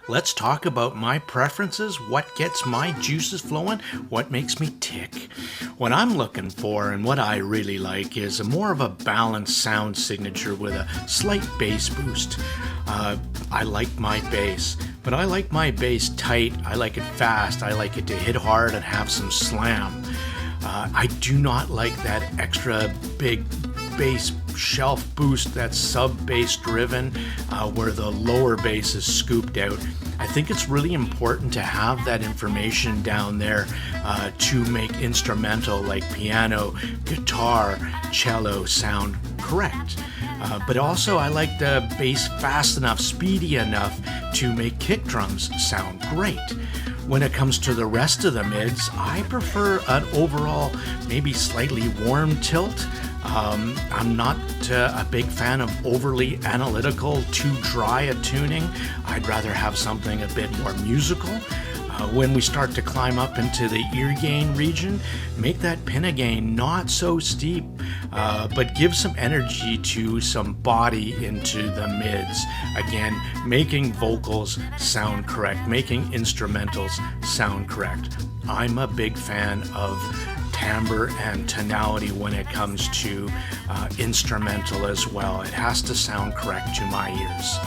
Let's talk about my preferences, what gets my juices flowing, what makes me tick. What I'm looking for and what I really like is more of a balanced sound signature with a slight bass boost. I like my bass, but I like my bass tight, I like it fast, I like it to hit hard and have some slam. I do not like that extra big bass shelf boost that's sub-bass driven, where the lower bass is scooped out. I think it's really important to have that information down there to make instrumental like piano, guitar, cello sound correct. But also I like the bass fast enough, speedy enough to make kick drums sound great. When it comes to the rest of the mids, I prefer an overall maybe slightly warm tilt. I'm not a big fan of overly analytical, too dry a tuning. I'd rather have something a bit more musical. When we start to climb up into the ear gain region, make that pinna gain not so steep, but give some energy to some body into the mids. Again, making vocals sound correct, making instrumentals sound correct. I'm a big fan of timbre and tonality when it comes to instrumental as well. It has to sound correct to my ears.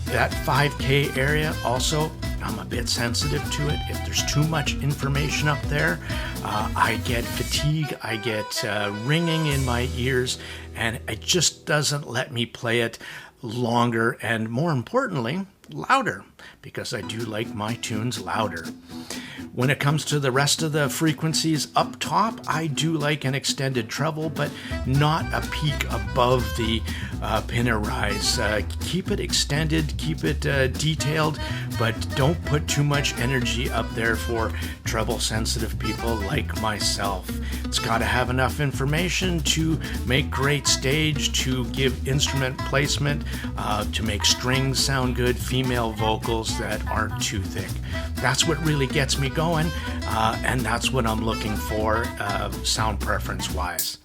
That 5K area also, I'm a bit sensitive to it. If there's too much information up there, I get fatigue, I get ringing in my ears, and it just doesn't let me play it longer and, more importantly, louder, because I do like my tunes louder. When it comes to the rest of the frequencies up top, I do like an extended treble, but not a peak above the pinna rise. Keep it extended, keep it detailed, but don't put too much energy up there for treble sensitive people like myself. It's got to have enough information to make great stage, to give instrument placement, to make strings sound good, female vocals that aren't too thick. That's what really gets me going, and that's what I'm looking for sound preference wise.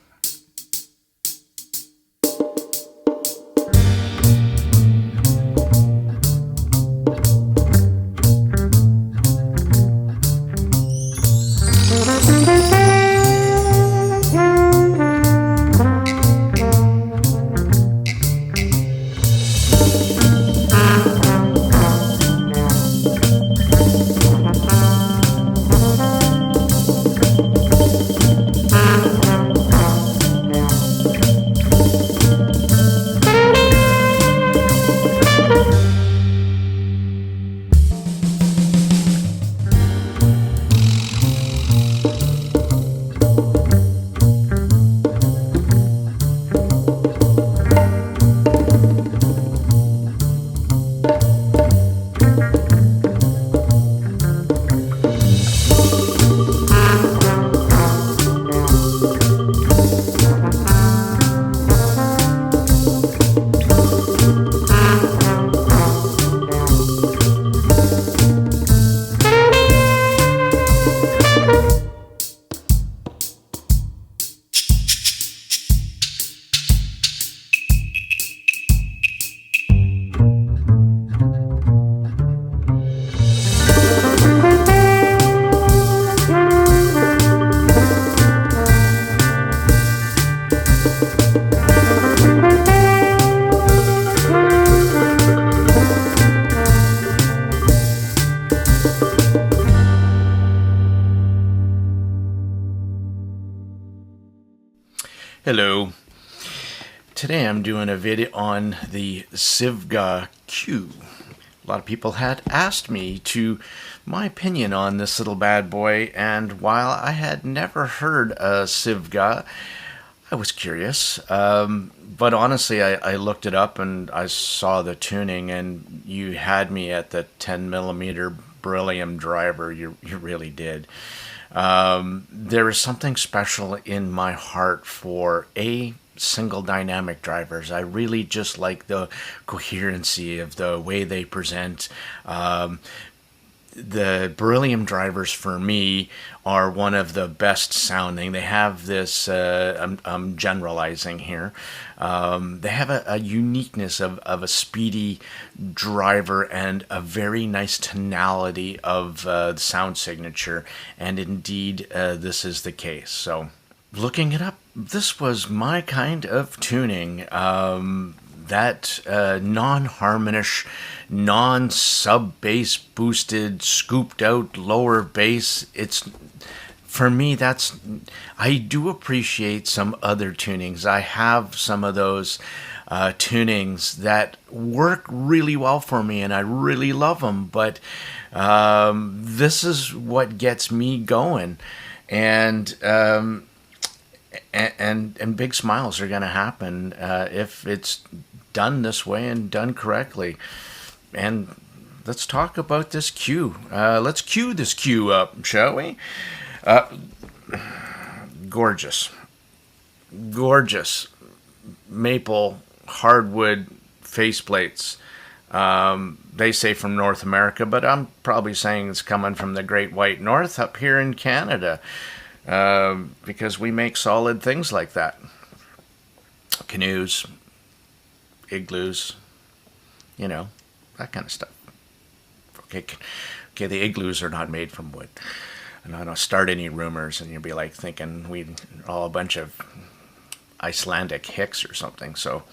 Hello. Today I'm doing a video on the SIVGA Q. A lot of people had asked me to my opinion on this little bad boy, and while I had never heard a SIVGA, I was curious. But honestly, I looked it up and I saw the tuning, and you had me at the 10mm beryllium driver. You really did. There is something special in my heart for single dynamic drivers. I really just like the coherency of the way they present. the Beryllium drivers for me are one of the best sounding. They have this, I'm generalizing here, they have a uniqueness of a speedy driver and a very nice tonality of the sound signature, and indeed this is the case. So looking it up, this was my kind of tuning. That non-harmonish, non-sub bass boosted, scooped out lower bass. It's, for me, that's, I do appreciate some other tunings. I have some of those tunings that work really well for me, and I really love them. But this is what gets me going, and big smiles are going to happen if it's done this way and done correctly. And let's talk about this cue. Let's cue this cue up, shall we? Gorgeous. Gorgeous maple hardwood faceplates. They say from North America, but I'm probably saying it's coming from the Great White North up here in Canada, because we make solid things like that. Canoes, igloos, you know, that kind of stuff. Okay, the igloos are not made from wood. And I don't start any rumors, and you'll be like thinking we're all a bunch of Icelandic hicks or something. So,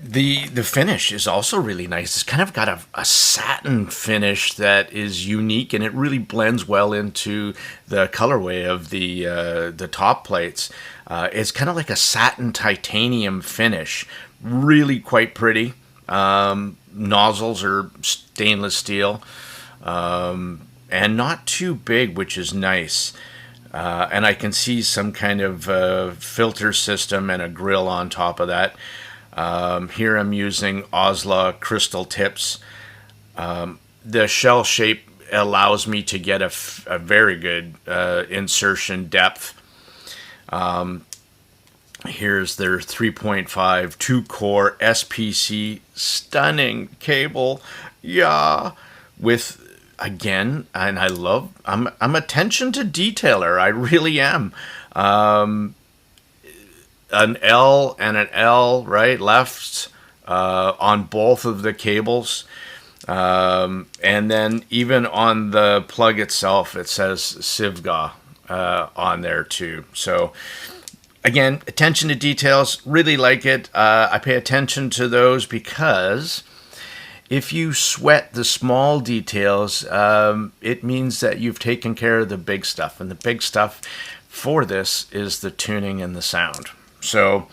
the finish is also really nice. It's kind of got a satin finish that is unique, and it really blends well into the colorway of the top plates. It's kind of like a satin titanium finish. Really quite pretty. Nozzles are stainless steel, and not too big, which is nice. And I can see some kind of filter system and a grill on top of that. Here I'm using Osla crystal tips. The shell shape allows me to get a very good insertion depth. Here's their 3.5 2-core SPC stunning cable. Yeah, with, again, and I'm attention to detailer. I really am. An L and an L, right, left on both of the cables. And then even on the plug itself, it says SIVGA on there too. So again, attention to details, really like it. I pay attention to those because if you sweat the small details, it means that you've taken care of the big stuff. And the big stuff for this is the tuning and the sound. So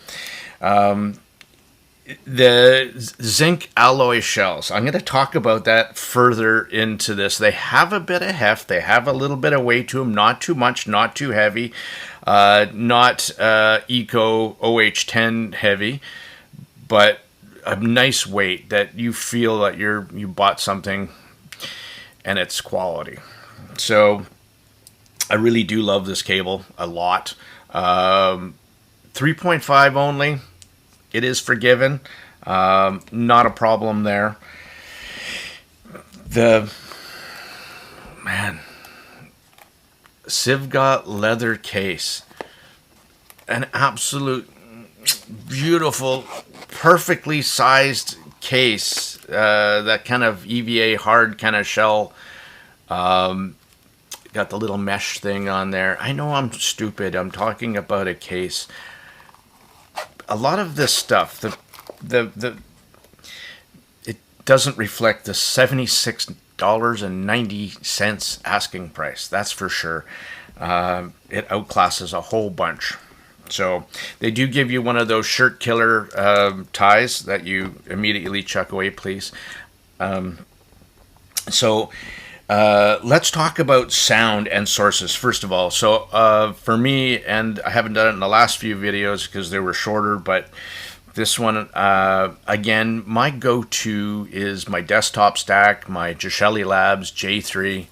the zinc alloy shells, I'm going to talk about that further into this. They have a bit of heft. They have a little bit of weight to them. Not too much, not too heavy. Not Eco OH10 heavy, but a nice weight that you feel that you bought something and it's quality. So I really do love this cable a lot. 3.5 only. It is forgiven. Not a problem there. SIVGA leather case. An absolute beautiful, perfectly sized case. That kind of EVA hard kind of shell. Got the little mesh thing on there. I know I'm stupid. I'm talking about a case. A lot of this stuff, it doesn't reflect the $76.90 asking price. That's for sure. It outclasses a whole bunch. So they do give you one of those shirt killer ties that you immediately chuck away, please. Let's talk about sound and sources first of all. So for me, and I haven't done it in the last few videos because they were shorter, but this one, again, my go-to is my desktop stack, my Gishelli Labs J3.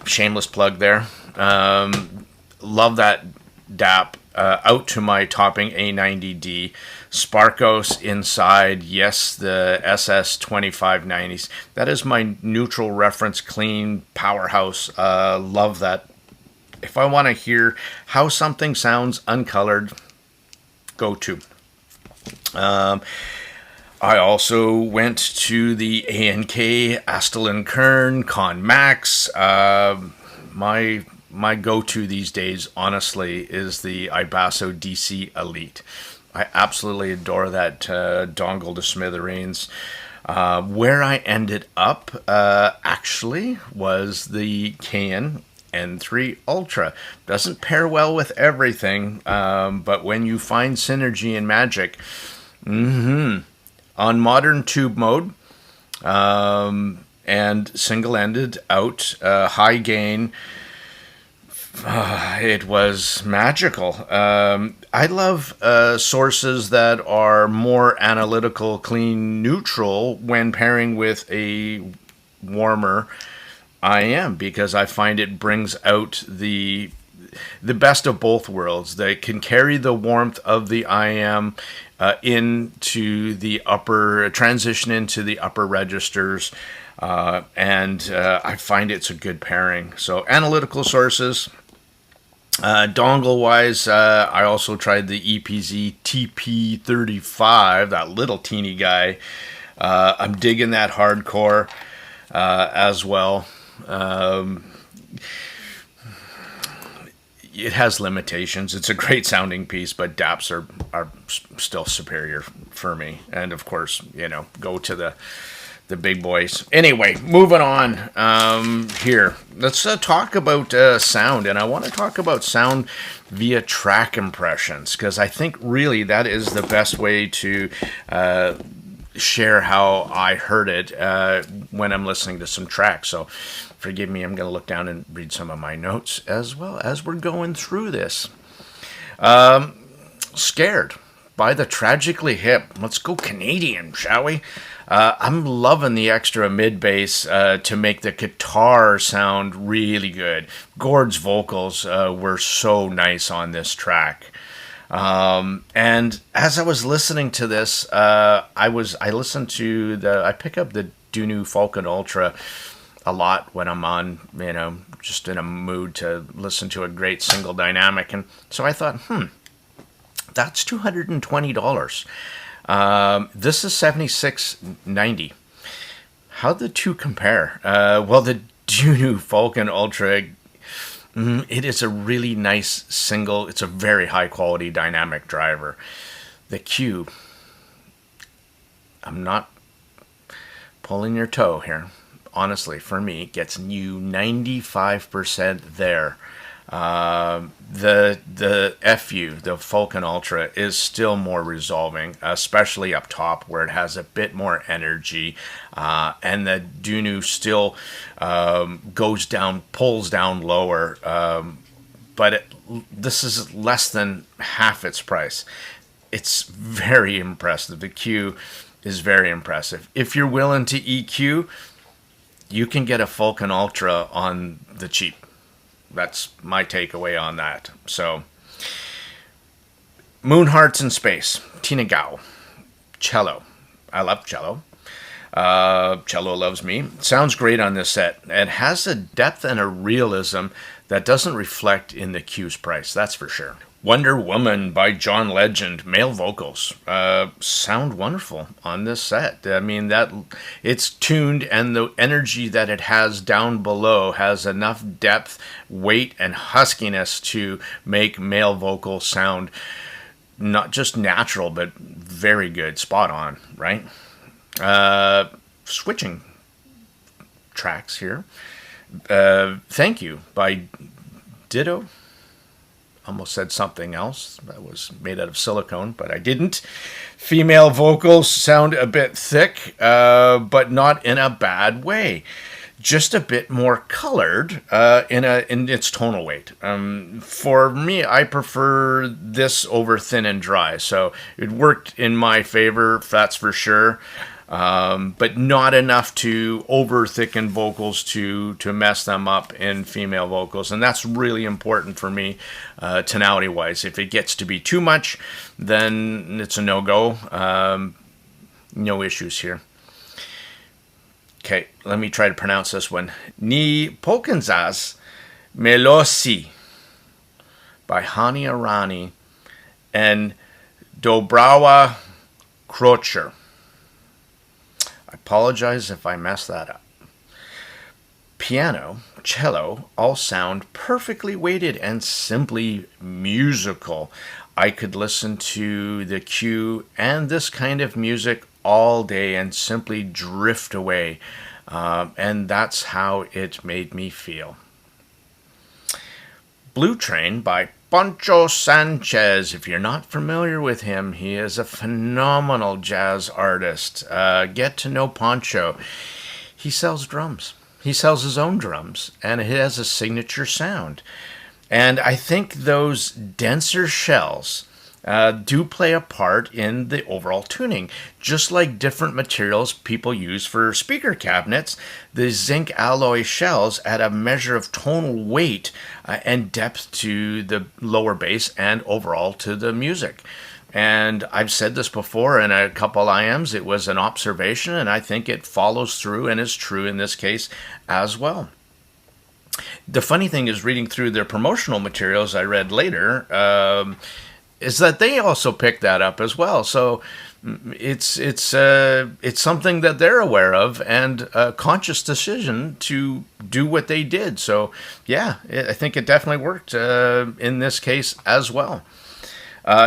Shameless plug there. Love that DAP. Out to my topping A90D. Sparkos inside, yes, the SS2590s. That is my neutral reference clean powerhouse. Love that. If I want to hear how something sounds uncolored, go to. I also went to the A&K Astelin Kern Con Max. My go-to these days, honestly, is the Ibasso DC Elite. I absolutely adore that dongle to smithereens. Where I ended up, actually, was the Canon N3 Ultra. Doesn't pair well with everything, but when you find synergy and magic, on modern tube mode, and single-ended out, high gain, it was magical. I love sources that are more analytical, clean, neutral when pairing with a warmer IM, because I find it brings out the best of both worlds. They can carry the warmth of the IM into the upper, transition into the upper registers, and I find it's a good pairing. So analytical sources. Dongle wise, I also tried the EPZ TP35, that little teeny guy. I'm digging that hardcore as well. It has limitations. It's a great sounding piece, but DAPs are still superior for me. And of course, go to the big boys. Anyway, moving on here. Let's talk about sound. And I want to talk about sound via track impressions, because I think really that is the best way to share how I heard it when I'm listening to some tracks. So forgive me, I'm going to look down and read some of my notes as well as we're going through this. Scared by the Tragically Hip. Let's go Canadian, shall we? I'm loving the extra mid bass to make the guitar sound really good. Gord's vocals were so nice on this track. And as I was listening to this, I pick up the Dunu FALCON Ultra a lot when I'm on, just in a mood to listen to a great single dynamic. And so I thought, that's $220. This is $76.90. How'd the two compare? Well, the Dunu FALCON Ultra, it is a really nice single. It's a very high quality dynamic driver. The Q, I'm not pulling your toe here. Honestly, for me, it gets you 95% there. The FU, the FALCON Ultra, is still more resolving, especially up top where it has a bit more energy, and the Dunu still goes down, pulls down lower, but this is less than half its price. It's very impressive. The Q is very impressive. If you're willing to EQ, you can get a FALCON Ultra on the cheap. That's my takeaway on that. So, Moon Hearts in Space, Tina Gao, cello. I love cello. Cello loves me. Sounds great on this set. It has a depth and a realism that doesn't reflect in the Q's price, that's for sure. Wonder Woman by John Legend, male vocals, sound wonderful on this set. I mean, that it's tuned, and the energy that it has down below has enough depth, weight, and huskiness to make male vocals sound not just natural, but very good, spot on, right? Switching tracks here. Thank You by Ditto. Almost said something else that was made out of silicone, but I didn't. Female vocals sound a bit thick, but not in a bad way. just a bit more colored in its tonal weight. For me, I prefer this over thin and dry, so it worked in my favor, that's for sure. But not enough to over thicken vocals to mess them up in female vocals, and that's really important for me, tonality wise. If it gets to be too much, then it's a no-go. No issues here. Okay, let me try to pronounce this one. Ni Pokansas Melosi by Hani Arani and Dobrawa Krocher. I apologize if I mess that up. Piano, cello, all sound perfectly weighted and simply musical. I could listen to the cue and this kind of music all day and simply drift away. And that's how it made me feel. Blue Train by Poncho Sanchez. If you're not familiar with him, he is a phenomenal jazz artist. Get to know Poncho. He sells drums. He sells his own drums, and it has a signature sound. And I think those denser shells do play a part in the overall tuning. Just like different materials people use for speaker cabinets, the zinc alloy shells add a measure of tonal weight and depth to the lower bass and overall to the music. And I've said this before in a couple IMs, it was an observation, and I think it follows through and is true in this case as well. The funny thing is, reading through their promotional materials I read later, is that they also picked that up as well. So it's something that they're aware of and a conscious decision to do what they did. So yeah, I think it definitely worked in this case as well.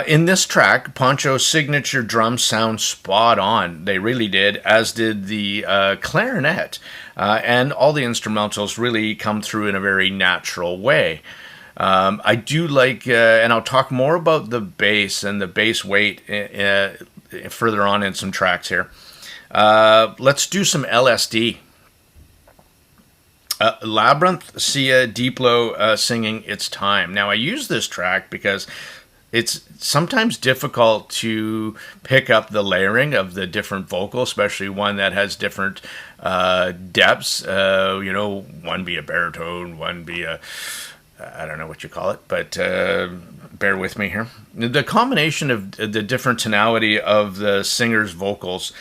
In this track, Poncho's signature drums sound spot on. They really did, as did the clarinet. And all the instrumentals really come through in a very natural way. I do like, and I'll talk more about the bass and the bass weight further on in some tracks here. Let's do some LSD. Labyrinth, Sia Diplo singing It's Time. Now, I use this track because it's sometimes difficult to pick up the layering of the different vocal, especially one that has different depths. One be a baritone, one be a... I don't know what you call it, but bear with me here. The combination of the different tonality of the singer's vocals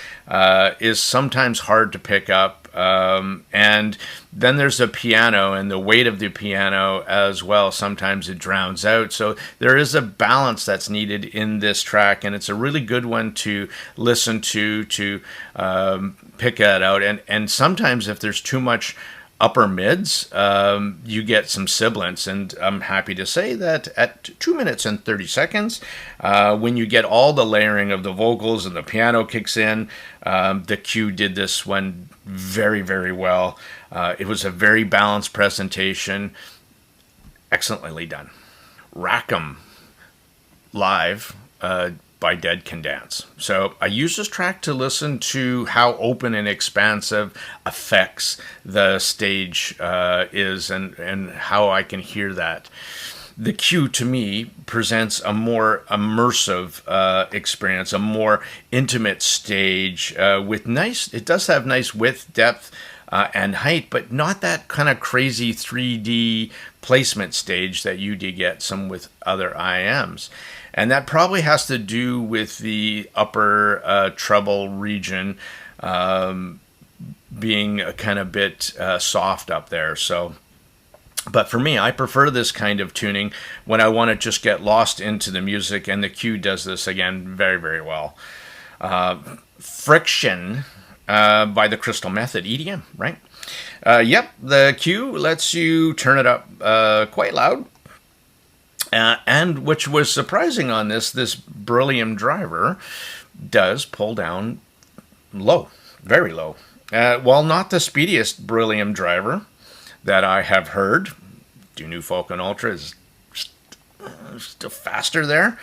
is sometimes hard to pick up. And then there's the piano and the weight of the piano as well. Sometimes it drowns out. So there is a balance that's needed in this track, and it's a really good one to listen to pick that out. And sometimes if there's too much upper mids, you get some sibilance, and I'm happy to say that at 2 minutes and 30 seconds, when you get all the layering of the vocals and the piano kicks in, the cue did this one very, very well. It was a very balanced presentation, excellently done. Rackham live by Dead Can Dance. So I use this track to listen to how open and expansive effects the stage is, and how I can hear that. The cue to me presents a more immersive experience, a more intimate stage with nice, it does have nice width, depth, and height, but not that kind of crazy 3D placement stage that you do get some with other IMs. And that probably has to do with the upper treble region being a kind of bit soft up there. So, but for me, I prefer this kind of tuning when I want to just get lost into the music, and the cue does this again very, very well. Friction by the Crystal Method, EDM, right? Yep, the cue lets you turn it up quite loud. And which was surprising on this Beryllium driver does pull down low, very low. While not the speediest Beryllium driver that I have heard, do new FALCON Ultra is still faster there.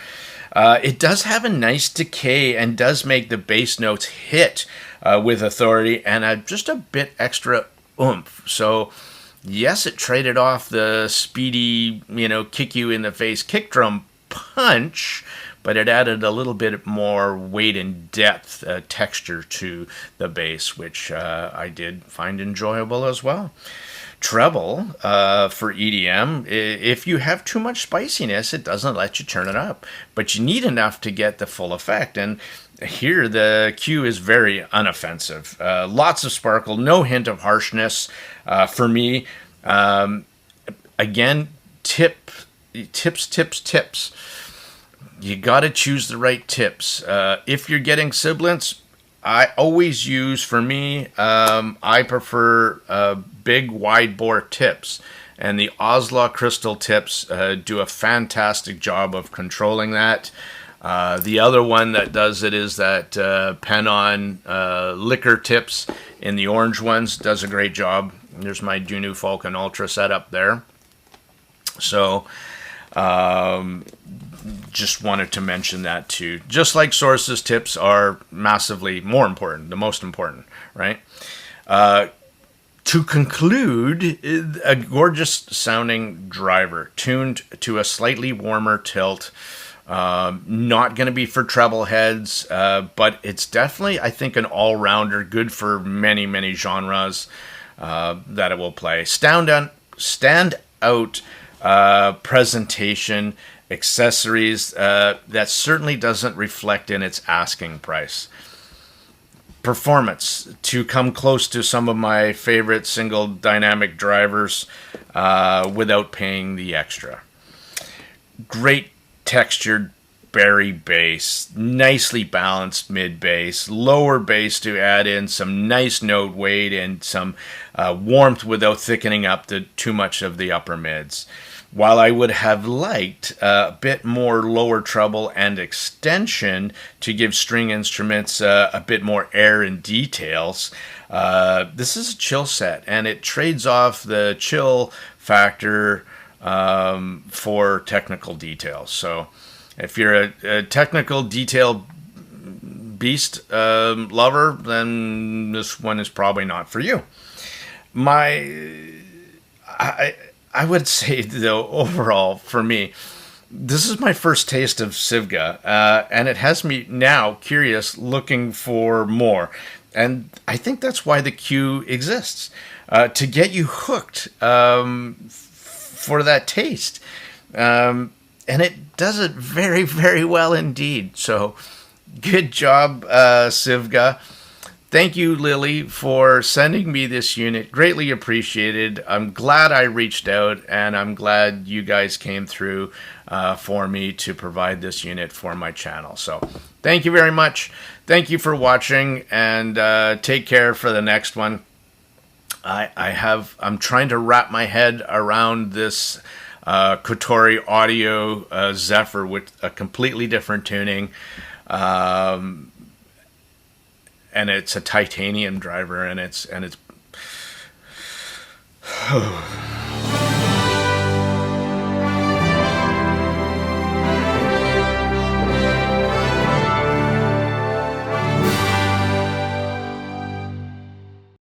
It does have a nice decay and does make the bass notes hit with authority, and just a bit extra oomph. So yes, it traded off the speedy, kick you in the face kick drum punch, but it added a little bit more weight and depth, texture to the bass, which I did find enjoyable as well. Treble for EDM, if you have too much spiciness, it doesn't let you turn it up, but you need enough to get the full effect. And here the Q is very unoffensive. Lots of sparkle, no hint of harshness for me. Again, tips. You got to choose the right tips. If you're getting sibilants, I always use, for me, I prefer big wide bore tips. And the Oslo crystal tips do a fantastic job of controlling that. The other one that does it is that Pen-On liquor tips in the orange ones, does a great job. There's my Dunu FALCON Ultra setup there. So just wanted to mention that too. Just like sources, tips are massively more important, the most important, right? To conclude, a gorgeous sounding driver tuned to a slightly warmer tilt. Not going to be for treble heads, but it's definitely, I think, an all-rounder, good for many, many genres that it will play. Stand out presentation, accessories, that certainly doesn't reflect in its asking price. Performance, to come close to some of my favorite single dynamic drivers without paying the extra. Great textured berry bass, nicely balanced mid bass, lower bass to add in some nice note weight and some warmth without thickening up too much of the upper mids. While I would have liked a bit more lower treble and extension to give string instruments a bit more air and details, this is a chill set, and it trades off the chill factor for technical details. So if you're a technical detail beast lover, then this one is probably not for you. I would say, though, overall, for me, this is my first taste of SIVGA, and it has me now curious, looking for more. And I think that's why the Q exists, to get you hooked for that taste. And it does it very, very well indeed. So good job, SIVGA. Thank you, Lily, for sending me this unit. Greatly appreciated. I'm glad I reached out, and I'm glad you guys came through for me to provide this unit for my channel. So thank you very much. Thank you for watching, and take care for the next one. I'm trying to wrap my head around this Kotori Audio Zephyr with a completely different tuning. And it's a titanium driver, and it's